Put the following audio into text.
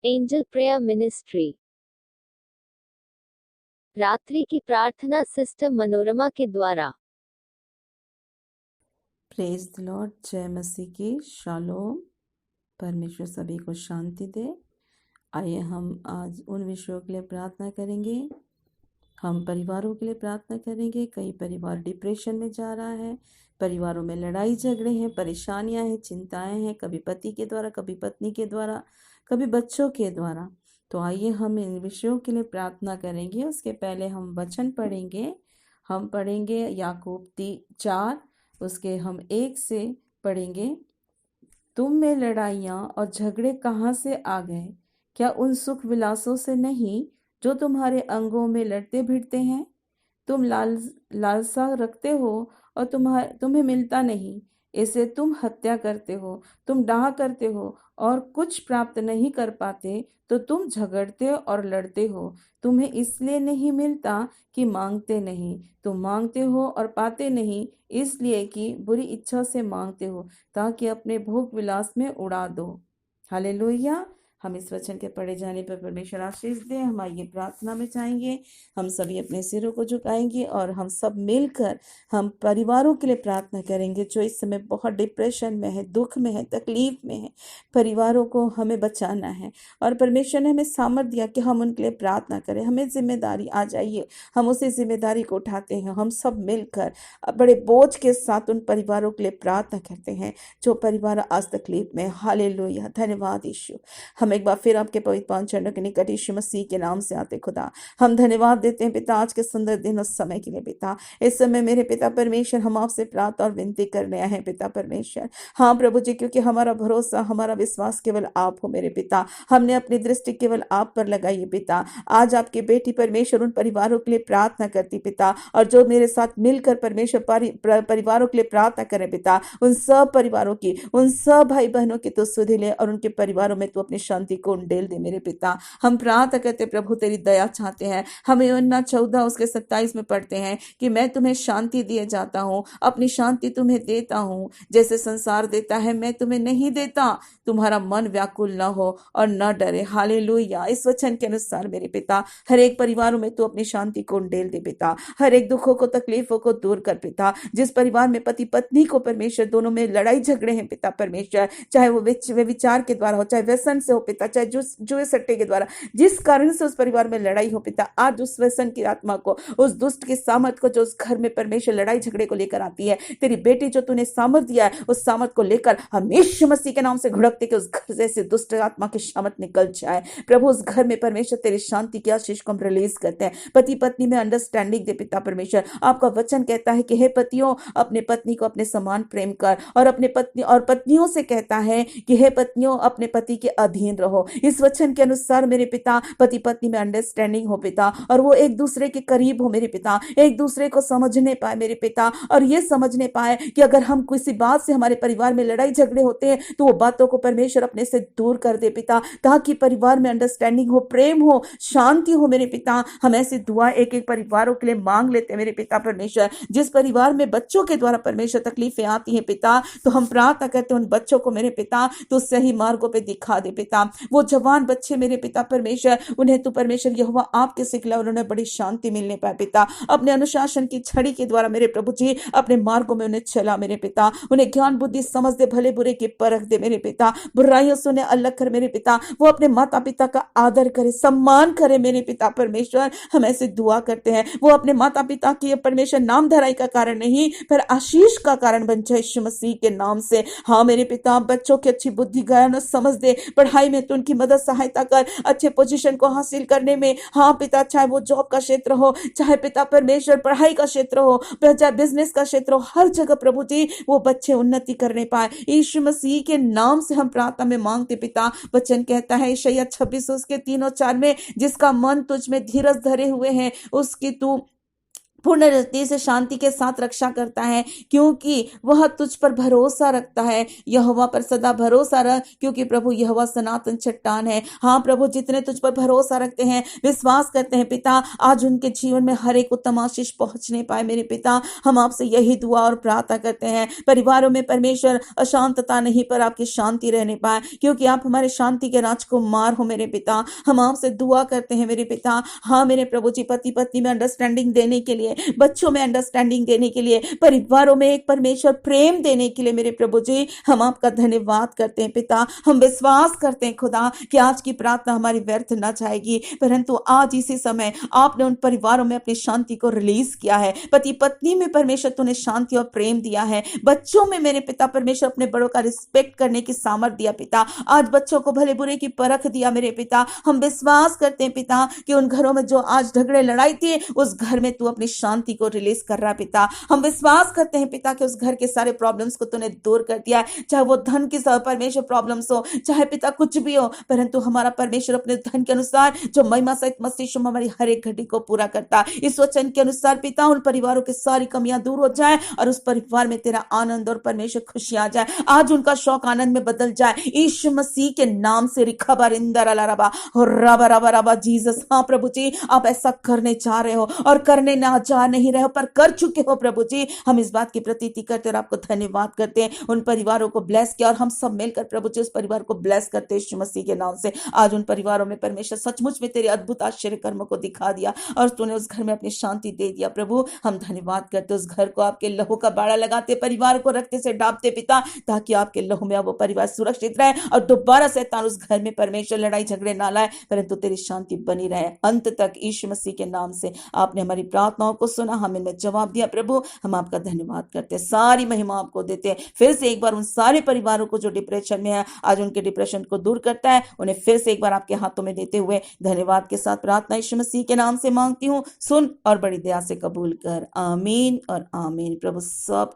Angel prayer ministry. रात्रि की प्रार्थना सिस्टर मनोरमा के द्वारा। Praise the Lord. जय मसीह की। शालोम। परमेश्वर सभी को शांति दे। आइए हम आज उन विषयों के लिए प्रार्थना करेंगे। हम परिवारों के लिए प्रार्थना करेंगे। कई परिवार डिप्रेशन में जा रहा है, परिवारों में लड़ाई झगड़े हैं, परेशानियां हैं, चिंताएं हैं, कभी पति के द्वारा, कभी पत्नी के द्वारा, कभी बच्चों के द्वारा। तो आइए हम इन विषयों के लिए प्रार्थना करेंगे। उसके पहले हम वचन पढ़ेंगे। हम पढ़ेंगे याकूब 4, उसके हम 1 से पढ़ेंगे। तुम में लड़ाइयाँ और झगड़े कहाँ से आ गए? क्या उन सुख विलासों से नहीं जो तुम्हारे अंगों में लड़ते भिड़ते हैं? तुम लालसा रखते हो और तुम्हें मिलता नहीं, इसे तुम हत्या करते हो। तुम डाह करते हो और कुछ प्राप्त नहीं कर पाते, तो तुम झगड़ते और लड़ते हो। तुम्हें इसलिए नहीं मिलता कि मांगते नहीं। तुम मांगते हो और पाते नहीं, इसलिए कि बुरी इच्छा से मांगते हो, ताकि अपने भोग विलास में उड़ा दो। हालेलुया। हम इस वचन के पढ़े जाने पर परमेश्वर आशीष दे। हम आइए प्रार्थना में जाएंगे। हम सभी अपने सिरों को झुकाएंगे और हम सब मिलकर हम परिवारों के लिए प्रार्थना करेंगे जो इस समय बहुत डिप्रेशन में है, दुख में है, तकलीफ में है। परिवारों को हमें बचाना है और परमेश्वर ने हमें सामर्थ दिया कि हम उनके लिए प्रार्थना करें। हमें जिम्मेदारी आ जाइए, हम उसी जिम्मेदारी को उठाते हैं। हम सब मिलकर बड़े बोझ के साथ उन परिवारों के लिए प्रार्थना करते हैं जो परिवार आज तकलीफ में। हालेलुया। धन्यवाद यीशु। हम एक बार फिर आपके पवित्र पांच चरणों के निकट यीशु मसीह के नाम से आते खुदा, हम धन्यवाद देते हैं पिता आज के सुंदर दिन और समय के लिए। पिता इस समय मेरे पिता परमेश्वर हम आपसे प्रार्थना और विनती करने आए हैं पिता परमेश्वर। हाँ प्रभु जी, क्योंकि हमारा भरोसा, हमारा विश्वास केवल आप हो मेरे पिता। हमने अपनी दृष्टि केवल आप पर लगाई है पिता। आज आपकी बेटी परमेश्वर उन परिवारों के लिए प्रार्थना करती पिता, और जो मेरे साथ मिलकर परमेश्वर परिवारों के लिए प्रार्थना करें पिता, उन सब परिवारों की, उन सब भाई बहनों की तो सुधि ले और उनके परिवारों में तो अपनी शांति को उंडेल दे मेरे पिता। हम प्रार्थना करते प्रभु, तेरी दया चाहते हैं। हम यूहन्ना 14 उसके 27 में पढ़ते हैं कि मैं तुम्हें शांति दिए जाता हूँ, अपनी शांति तुम्हें देता हूँ, जैसे संसार देता है मैं तुम्हें नहीं देता। तुम्हारा मन व्याकुल न हो और न डरे। हालेलुया। इस वचन के अनुसार मेरे पिता हर एक परिवारों में तू अपनी शांति को उंडेल दे पिता। हर एक दुखों को, तकलीफों को दूर कर पिता। जिस परिवार में पति पत्नी को परमेश्वर दोनों में लड़ाई झगड़े हैं पिता परमेश्वर, चाहे वो विचार के द्वारा हो, चाहे व्यसन से हो पिता, चाहे जुए सट्टे के द्वारा, जिस कारण से उस परिवार में लड़ाई हो पिता, आज उस व्यसन की आत्मा को, उस दुष्ट की सामर्थ को जो उस घर में परमेश्वर लड़ाई झगड़े को लेकर आती है, तेरी बेटी जो तूने सामर्थ दिया है, उस सामर्थ को लेकर हम यीशु मसीह के नाम से घुड़कते कि उस घर से दुष्ट आत्मा की सामर्थ निकल जाए। प्रभु उस घर में परमेश्वर तेरी शांति की आशीष को हम रिलीज करते हैं। पति पत्नी में अंडरस्टैंडिंग दे पिता परमेश्वर। आपका वचन कहता है कि हे पतियों, अपने पत्नी को अपने समान प्रेम कर, और अपने पत्नी और पत्नियों से कहता है कि हे पत्नियों, अपने पति के अधीन रहो। इस वचन के अनुसार मेरे पिता पति पत्नी में अंडरस्टैंडिंग हो पिता, और वो एक दूसरे के करीब हो मेरे पिता, एक दूसरे को समझने पाए मेरे पिता, और ये समझने पाए कि अगर हम किसी बात से हमारे परिवार में लड़ाई झगड़े होते हैं तो वो बातों को परमेश्वर अपने से दूर कर दे पिता, ताकि परिवार में अंडरस्टैंडिंग हो, प्रेम हो, शांति हो मेरे पिता। हम ऐसी दुआ एक एक परिवारों के लिए मांग लेते हैं मेरे पिता परमेश्वर। जिस परिवार में बच्चों के द्वारा परमेश्वर तकलीफें आती हैं पिता, तो हम प्रार्थना करते हैं उन बच्चों को मेरे पिता तो सही मार्गों पे दिखा दे पिता। वो जवान बच्चे मेरे पिता परमेश्वर, उन्हें तू परमेश्वर यहोवा आपके सिखला, और उन्हें बड़ी शांति मिलने पाए पिता। अपने अनुशासन की छड़ी के द्वारा मेरे प्रभु जी अपने मार्गों में उन्हें चला मेरे पिता। उन्हें ज्ञान बुद्धि समझ दे, भले बुरे की परख दे मेरे पिता। बुराइयों से उन्हें अलग कर मेरे पिता। वो अपने माता पिता का आदर करे, सम्मान करे मेरे पिता परमेश्वर। हम ऐसे दुआ करते हैं वो अपने माता पिता की परमेश्वर नाम धराई का कारण नहीं, पर आशीष का कारण बन जाए यीशु मसीह के नाम से। हाँ मेरे पिता, बच्चों की अच्छी बुद्धि ज्ञान समझ दे, पढ़ाई में तो उनकी मदद सहायता कर, अच्छे पोजीशन को हासिल करने में। हाँ पिता, चाहे वो जॉब का क्षेत्र हो, चाहे पिता परमेश्वर पढ़ाई का क्षेत्र हो, चाहे बिजनेस का क्षेत्र हो, हर जगह प्रभु जी वो बच्चे उन्नति करने पाए। यीशु मसीह के नाम से हम प्रार्थना में मांगते पिता। वचन कहता है यशायाह 26 उसके 3 और 4 में, जिसका मन तुझ में धीरज धरे हुए हैं उसकी तू पूर्ण रीति से शांति के साथ रक्षा करता है, क्योंकि वह तुझ पर भरोसा रखता है। यहोवा पर सदा भरोसा रख, क्योंकि प्रभु यहोवा सनातन चट्टान है। हाँ प्रभु, जितने तुझ पर भरोसा रखते हैं, विश्वास करते हैं पिता, आज उनके जीवन में हर एक उत्तम आशीष पहुंचने पाए मेरे पिता। हम आपसे यही दुआ और प्रार्थना करते हैं, परिवारों में परमेश्वर अशांतता नहीं पर आपकी शांति रहने पाए, क्योंकि आप हमारे शांति के राजकुमार हो मेरे पिता। हम आपसे दुआ करते हैं मेरे पिता। हाँ मेरे प्रभु जी, पति पत्नी में अंडरस्टैंडिंग देने के लिए, बच्चों में अंडरस्टैंडिंग देने के लिए, परिवारों में एक परमेश्वर प्रेम देने के लिए मेरे प्रभु जी हम आपका धन्यवाद करते हैं पिता। हम विश्वास करते हैं खुदा कि आज की प्रार्थना हमारी व्यर्थ न जाएगी, परंतु आज इसी समय आपने उन परिवारों में अपनी शांति को रिलीज किया है। पति पत्नी में परमेश्वर तूने शांति और प्रेम दिया है। बच्चों में मेरे पिता परमेश्वर अपने बड़ों का रिस्पेक्ट करने की सामर्थ दिया पिता। आज बच्चों को भले बुरे की परख दिया मेरे पिता। हम विश्वास करते हैं पिता कि उन घरों में जो आज झगड़े लड़ाई थी, उस घर में तू अपनी शांति को रिलीज कर रहा पिता। हम विश्वास करते हैं पिता कि उस घर के सारे प्रॉब्लम्स को तूने दूर कर दिया है, चाहे वो धन की परमेश्वर प्रॉब्लम्स हो, चाहे पिता कुछ भी हो, परंतु हमारा परमेश्वर अपने धन के अनुसार जो महिमा सहित मसीह यीशु में हमारी हर एक घड़ी को पूरा करता है। इस वचन के अनुसार पिता उन परिवारों की सारी कमियां दूर हो जाए और उस परिवार में तेरा आनंद और परमेश्वर खुशी आ जाए। आज उनका शौक आनंद में बदल जाए यीशु मसीह के नाम से। रिखा बारिंदर अलारबा और रबा रबा रबा जीसस। हाँ प्रभु जी, आप ऐसा करने जा रहे हो और करने ना जा नहीं रहे हो पर कर चुके हो प्रभु जी। हम इस बात की प्रतीति करते और आपको धन्यवाद करते हैं। उन परिवारों को ब्लेस किया और हम सब मिलकर प्रभु जी उस परिवार को ब्लेस करते हैं यीशु मसीह के नाम से। आज उन परिवारों में परमेश्वर सचमुच में तेरे अद्भुत आश्चर्य कर्म को दिखा दिया और तूने उस घर में अपनी शांति दे दिया प्रभु। हम धन्यवाद करते उस घर को आपके लहू का बाड़ा लगाते, परिवार को रखते से डांपते पिता, ताकि आपके लहू में वो परिवार सुरक्षित रहे और दोबारा शैतान उस घर में परमेश्वर लड़ाई झगड़े ना लाए, परंतु तेरी शांति बनी रहे अंत तक यीशु मसीह के नाम से। आपने हमारी प्रार्थनाओं को सुना, हमें इनमें जवाब दिया प्रभु। हम आपका धन्यवाद करते हैं, सारी महिमा आपको देते हैं। फिर से एक बार उन सारे परिवारों को जो डिप्रेशन में है, आज उनके डिप्रेशन को दूर करता है, उन्हें फिर से एक बार आपके हाथों में देते हुए धन्यवाद के साथ प्रार्थना यीशु मसीह के नाम से मांगती हूँ। सुन और बड़ी दया से कबूल कर। आमीन और आमीन। प्रभु सब